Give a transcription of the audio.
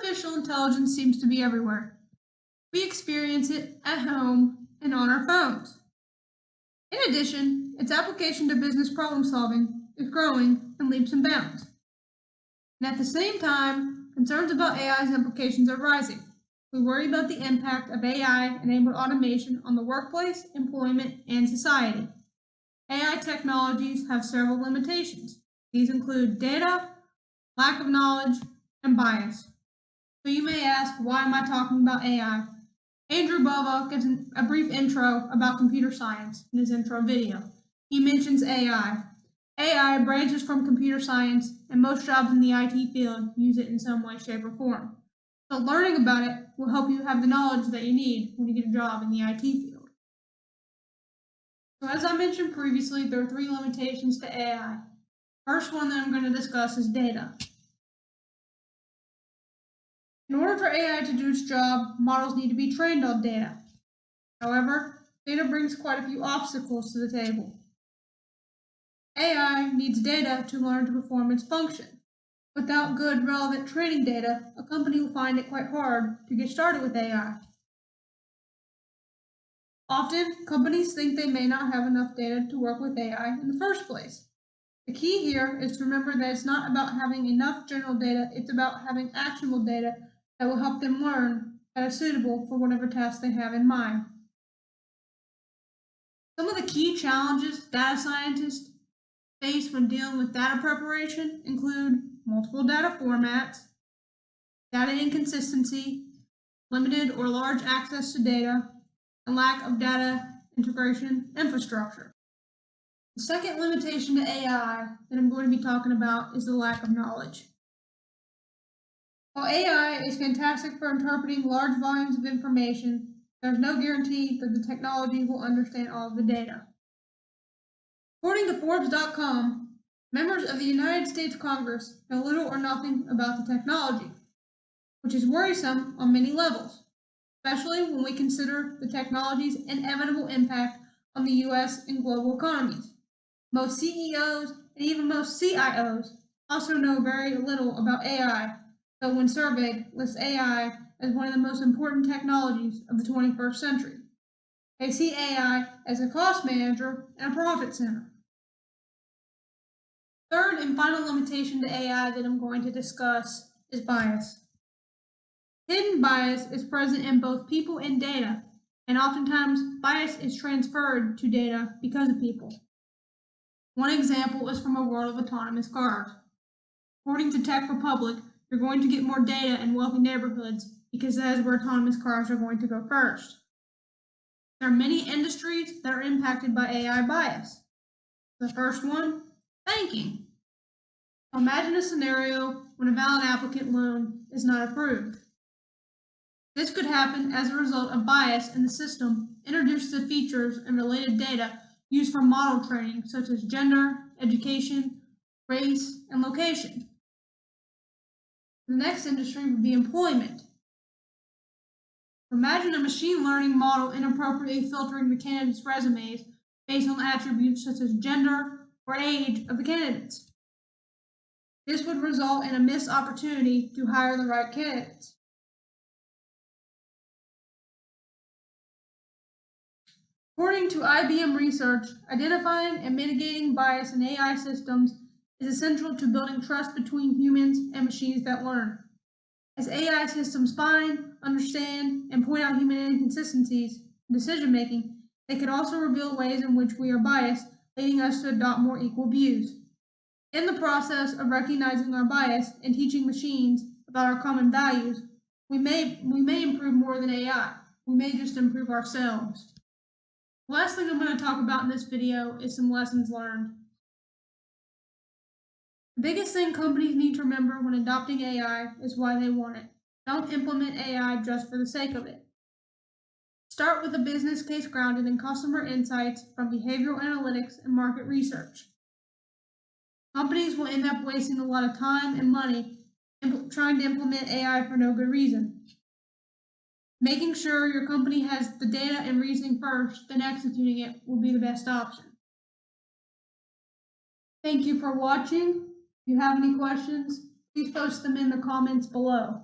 Artificial intelligence seems to be everywhere. We experience it at home and on our phones. In addition, its application to business problem solving is growing in leaps and bounds. And at the same time, concerns about AI's implications are rising. We worry about the impact of AI-enabled automation on the workplace, employment, and society. AI technologies have several limitations. These include data, lack of knowledge, and bias. So you may ask, why am I talking about AI? Andrew Bova gives a brief intro about computer science in his intro video. He mentions AI. AI branches from computer science, and most jobs in the IT field use it in some way, shape, or form. So learning about it will help you have the knowledge that you need when you get a job in the IT field. So as I mentioned previously, there are 3 limitations to AI. First one that I'm going to discuss is data. In order for AI to do its job, models need to be trained on data. However, data brings quite a few obstacles to the table. AI needs data to learn to perform its function. Without good, relevant training data, a company will find it quite hard to get started with AI. Often, companies think they may not have enough data to work with AI in the first place. The key here is to remember that it's not about having enough general data, it's about having actionable data that will help them learn that is suitable for whatever task they have in mind. Some of the key challenges data scientists face when dealing with data preparation include multiple data formats, data inconsistency, limited or large access to data, and lack of data integration infrastructure. The second limitation to AI that I'm going to be talking about is the lack of knowledge. While AI is fantastic for interpreting large volumes of information, there's no guarantee that the technology will understand all of the data. According to Forbes.com, members of the United States Congress know little or nothing about the technology, which is worrisome on many levels, especially when we consider the technology's inevitable impact on the U.S. and global economies. Most CEOs and even most CIOs also know very little about AI, though when surveyed, lists AI as one of the most important technologies of the 21st century. They see AI as a cost manager and a profit center. Third and final limitation to AI that I'm going to discuss is bias. Hidden bias is present in both people and data, and oftentimes bias is transferred to data because of people. One example is from a world of autonomous cars. According to Tech Republic, you're going to get more data in wealthy neighborhoods because that is where autonomous cars are going to go first. There are many industries that are impacted by AI bias. The first one, banking. Imagine a scenario when a valid applicant loan is not approved. This could happen as a result of bias in the system introduced to features and related data used for model training such as gender, education, race, and location. The next industry would be employment. Imagine a machine learning model inappropriately filtering the candidates' resumes based on attributes such as gender or age of the candidates. This would result in a missed opportunity to hire the right candidates. According to IBM research, identifying and mitigating bias in AI systems is essential to building trust between humans and machines that learn. As AI systems find, understand, and point out human inconsistencies in decision-making, they could also reveal ways in which we are biased, leading us to adopt more equal views. In the process of recognizing our bias and teaching machines about our common values, we may improve more than AI. We may just improve ourselves. The last thing I'm going to talk about in this video is some lessons learned. The biggest thing companies need to remember when adopting AI is why they want it. Don't implement AI just for the sake of it. Start with a business case grounded in customer insights from behavioral analytics and market research. Companies will end up wasting a lot of time and money trying to implement AI for no good reason. Making sure your company has the data and reasoning first, then executing it will be the best option. Thank you for watching. If you have any questions, please post them in the comments below.